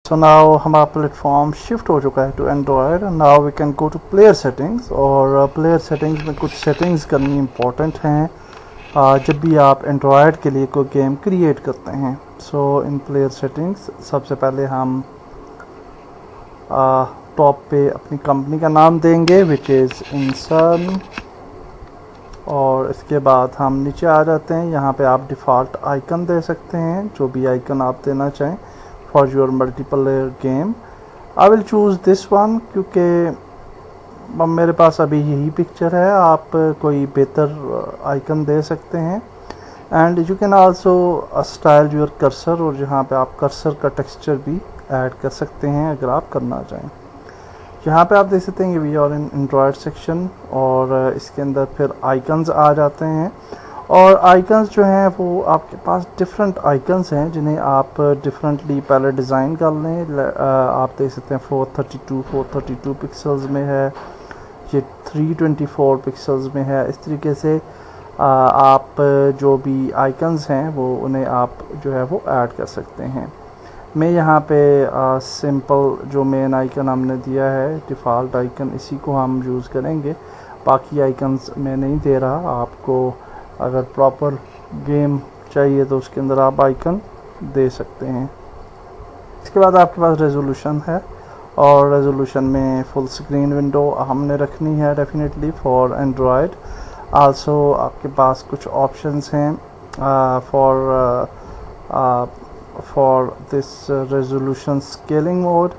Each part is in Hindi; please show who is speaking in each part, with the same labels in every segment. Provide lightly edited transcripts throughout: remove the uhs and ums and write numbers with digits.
Speaker 1: सो नाउ हमारा प्लेटफॉर्म शिफ्ट हो चुका है to Android. Now we can go to player settings, और प्लेयर सेटिंग्स में कुछ सेटिंग्स करनी इम्पोर्टेंट हैं जब भी आप एंड्रॉयड के लिए कोई गेम क्रिएट करते हैं। सो इन प्लेयर सेटिंग्स सबसे पहले हम टॉप पे अपनी कंपनी का नाम देंगे विच इज़ इंसन, और इसके बाद हम नीचे आ जाते हैं। यहाँ पे आप डिफ़ॉल्ट आइकन दे सकते हैं, जो भी आइकन आप देना चाहें for your multiplayer game. I will choose this one क्योंकि मेरे पास अभी यही पिक्चर है। आप कोई बेहतर आइकन दे सकते हैं। And you can also style your cursor, और जहाँ पे आप कर्सर का टेक्सचर भी ऐड कर सकते हैं अगर आप करना चाहें। यहाँ पे आप देख सकते हैं कि we are in Android section, और इसके अंदर फिर आइकन्स आ जाते हैं। और आइकन्स जो हैं वो आपके पास डिफरेंट आइकन्स हैं जिन्हें आप डिफरेंटली पहले डिज़ाइन कर लें। आप देख सकते हैं 432 पिक्सल्स में है, ये 324 पिक्सल्स में है। इस तरीके से आप जो भी आइकन्स हैं वो उन्हें आप जो है वो ऐड कर सकते हैं। मैं यहाँ पे सिंपल जो मेन आइकन हमने दिया है डिफ़ॉल्ट आइकन, इसी को हम यूज़ करेंगे। बाकी आइकन्स मैं नहीं दे रहा। आपको अगर प्रॉपर गेम चाहिए तो उसके अंदर आप आइकन दे सकते हैं। इसके बाद आपके पास रेजोल्यूशन है, और रेजोल्यूशन में फुल स्क्रीन विंडो हमने रखनी है डेफिनेटली फॉर एंड्रॉयड। आल्सो आपके पास कुछ ऑप्शंस हैं for this resolution scaling mode,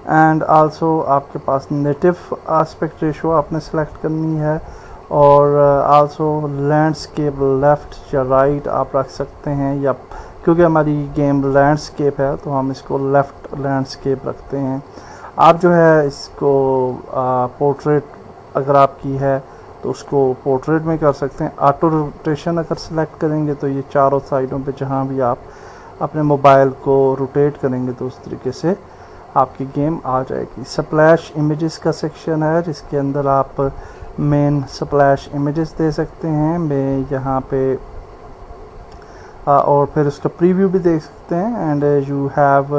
Speaker 1: and also आपके पास नेटिव एस्पेक्ट रेशो आपने सेलेक्ट करनी है, और आल्सो लैंडस्केप लेफ़्ट या राइट आप रख सकते हैं, या क्योंकि हमारी गेम लैंडस्केप है तो हम इसको लेफ़्ट लैंडस्केप रखते हैं। आप जो है इसको पोर्ट्रेट अगर आपकी है तो उसको पोर्ट्रेट में कर सकते हैं। ऑटो रोटेशन अगर सेलेक्ट करेंगे तो ये चारों साइडों पे जहाँ भी आप अपने मोबाइल को रोटेट करेंगे तो उस तरीके से आपकी गेम आ जाएगी। स्प्लैश इमेजेस का सेक्शन है जिसके अंदर आप मेन स्प्लैश इमेजेस दे सकते हैं। मैं यहाँ पे और फिर उसका प्रीव्यू भी देख सकते हैं। एंड यू हैव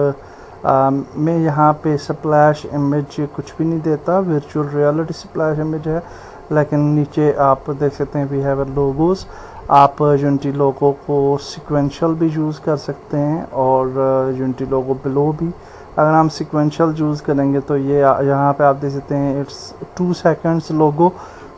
Speaker 1: मैं यहाँ पे स्प्लैश इमेज कुछ भी नहीं देता, वर्चुअल रियलिटी स्प्लैश इमेज है। लेकिन नीचे आप देख सकते हैं वी हैव लोगोस। आप यूनिटी लोगो को सिक्वेंशियल भी यूज़ कर सकते हैं, और यूनिटी लोगो बिलो भी अगर हम सिक्वेंशियल यूज़ करेंगे तो ये यहाँ पे आप देख सकते हैं इट्स 2 सेकंड्स लोगो।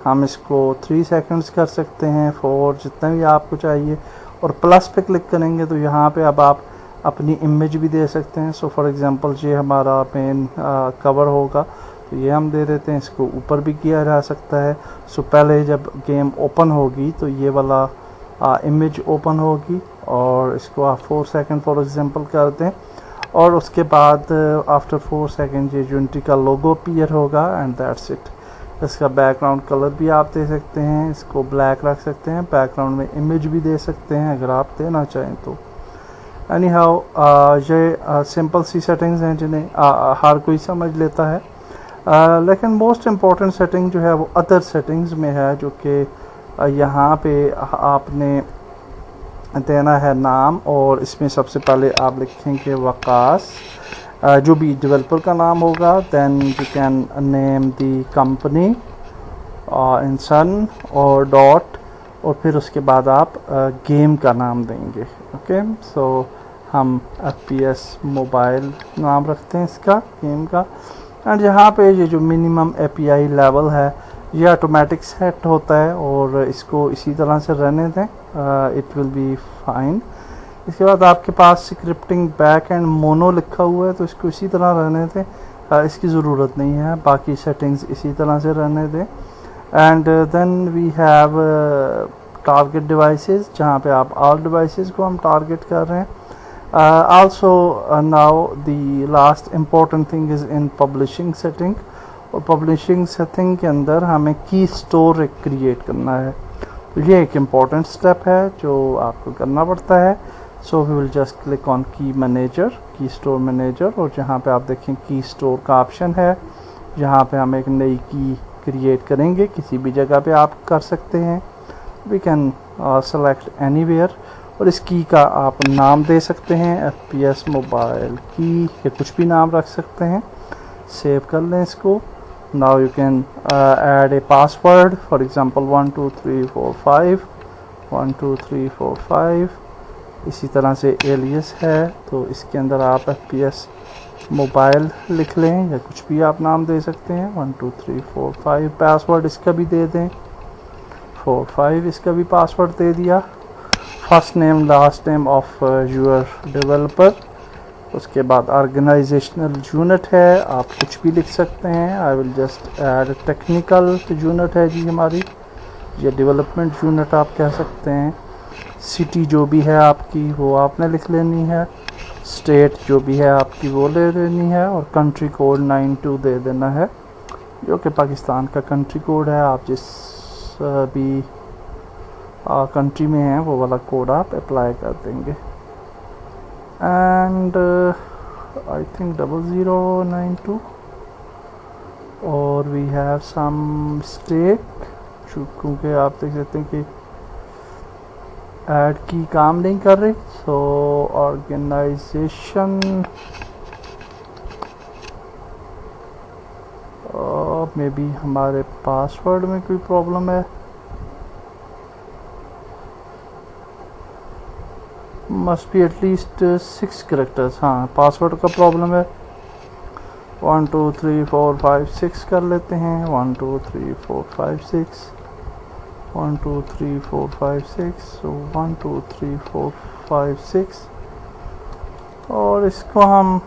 Speaker 1: हम इसको 3 सेकंड्स कर सकते हैं फॉर जितना भी आपको चाहिए। और प्लस पे क्लिक करेंगे तो यहाँ पे अब आप अपनी इमेज भी दे सकते हैं। सो फॉर एग्जांपल ये हमारा मेन कवर होगा तो ये हम दे देते हैं। इसको ऊपर भी किया जा सकता है। सो पहले जब गेम ओपन होगी तो ये वाला इमेज ओपन होगी, और इसको आप 4 सेकंड फॉर एग्जांपल कर दें, और उसके बाद आफ्टर 4 सेकंड ये यूनिटी का लोगो अपीयर होगा, एंड दैट्स इट। इसका बैकग्राउंड कलर भी आप दे सकते हैं, इसको ब्लैक रख सकते हैं। बैकग्राउंड में इमेज भी दे सकते हैं अगर आप देना चाहें तो। एनी हाउ ये सिंपल सी सेटिंग्स हैं जिन्हें हर कोई समझ लेता है। लेकिन मोस्ट इम्पॉर्टेंट सेटिंग जो है वो अदर सेटिंग्स में है, जो कि यहाँ पे आपने देना है नाम, और इसमें सबसे पहले आप लिखेंगे वकास, जो भी डेवलपर का नाम होगा। Then you can name the company इंसन और डॉट, और फिर उसके बाद आप गेम का नाम देंगे। ओके, सो हम FPS मोबाइल नाम रखते हैं इसका गेम का। एंड यहाँ पे ये जो मिनिमम API लेवल है ये ऑटोमेटिक सेट होता है, और इसको इसी तरह से रहने दें, इट विल बी फाइन। इसके बाद आपके पास स्क्रिप्टिंग बैक एंड मोनो लिखा हुआ है तो इसको इसी तरह रहने दें, इसकी ज़रूरत नहीं है। बाकी सेटिंग्स इसी तरह से रहने दें। And then we have target devices, जहाँ पे आप ऑल डिवाइसेस को हम टारगेट कर रहे हैं। Also now the last important thing is in publishing setting, और पब्लिशिंग सेटिंग के अंदर हमें की स्टोर क्रिएट करना है। तो ये एक इम्पॉर्टेंट स्टेप है जो आपको करना पड़ता है। So we will just click on key manager, key store manager, और जहाँ पे आप देखें की स्टोर का ऑप्शन है, जहाँ पे हम एक नई की क्रिएट करेंगे। किसी भी जगह पे आप कर सकते हैं। वी कैन सेलेक्ट एनीवेयर, और इस की का आप नाम दे सकते हैं FPS मोबाइल की, या कुछ भी नाम रख सकते हैं। सेव कर लें इसको। Now you can add a password, for example 1 2 3 4 5 1 2 3 4 5। इसी तरह से एलियस है, तो इसके अंदर आप FPS मोबाइल लिख लें, या कुछ भी आप नाम दे सकते हैं। 1 2 3 4 5 पासवर्ड इसका भी दे दें, 4 5 इसका भी पासवर्ड दे दिया। First name last name of your developer. उसके बाद ऑर्गेनाइजेशनल यूनिट है, आप कुछ भी लिख सकते हैं। I will just add technical unit है जी हमारी, या डेवलपमेंट यूनिट आप कह सकते हैं। सिटी जो भी है आपकी वो आपने लिख लेनी है। स्टेट जो भी है आपकी वो ले लेनी है, और कंट्री कोड 92 दे देना है, जो कि पाकिस्तान का कंट्री कोड है। आप जिस भी कंट्री में हैं वो वाला कोड आप अप्लाई कर देंगे। एंड आई थिंक 0092, और वी हैव सम मिस्टेक, क्योंकि आप देख सकते हैं कि ऐड की काम नहीं कर रही। सो ऑर्गेनाइजेशन मे बी हमारे पासवर्ड में कोई प्रॉब्लम है, मस्ट बी एटलीस्ट 6 कैरेक्टर्स। हाँ, पासवर्ड का प्रॉब्लम है। 1 2 3 4 5 6 कर लेते हैं। 1 2 3 4 5 6 1 2 3 4 5 6 so 1 2 3 4 5 6, और इसको हम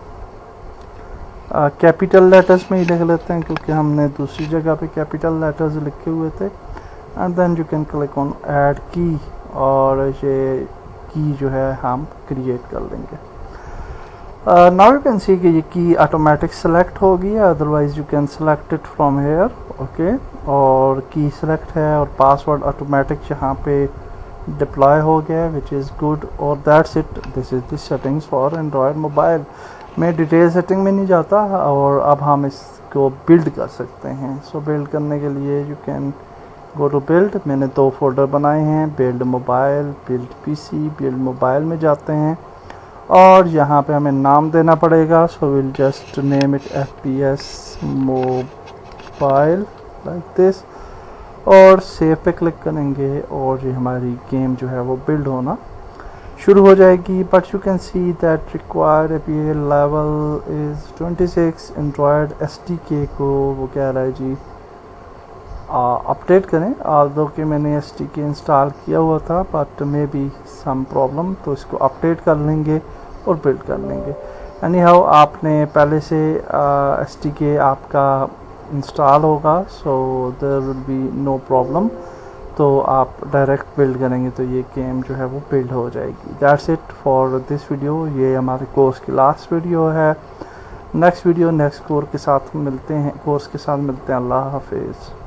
Speaker 1: कैपिटल लेटर्स में ही लिख लेते हैं, क्योंकि हमने दूसरी जगह पे कैपिटल लेटर्स लिखे हुए थे। And then you can click on add key, और ये की जो है हम क्रिएट कर लेंगे। नाउ यू कैन सी कि ये की ऑटोमेटिक सेलेक्ट होगी, otherwise you can select it from here. Okay, और की सेलेक्ट है, और पासवर्ड ऑटोमेटिक यहाँ पे डिप्लॉय हो गया है, विच इज़ गुड। और that's it, this is the settings for Android mobile. मैं डिटेल सेटिंग में नहीं जाता, और अब हम इसको बिल्ड कर सकते हैं। सो बिल्ड करने के लिए you can go to build. मैंने 2 फोल्डर बनाए हैं, build mobile, build PC. Build mobile में जाते हैं, और यहाँ पे हमें नाम देना पड़ेगा। So will just name it FPS mobile like this, और सेव पे क्लिक करेंगे, और ये हमारी गेम जो है वो बिल्ड होना शुरू हो जाएगी। But you can see that required API level is 26। Android SDK को वो कह रहा है जी अपडेट करें, आल्दो कि मैंने SDK इंस्टॉल किया हुआ था, but may be some problem, तो इसको अपडेट कर लेंगे और बिल्ड कर लेंगे। एनी हाउ आपने पहले से SDK आपका इंस्टॉल होगा, so there will be no problem. तो आप डायरेक्ट बिल्ड करेंगे तो ये गेम जो है वो बिल्ड हो जाएगी। That's it for this video. ये हमारे कोर्स की लास्ट वीडियो है। नेक्स्ट वीडियो नेक्स्ट कोर्स के साथ मिलते हैं। अल्लाह हाफिज़।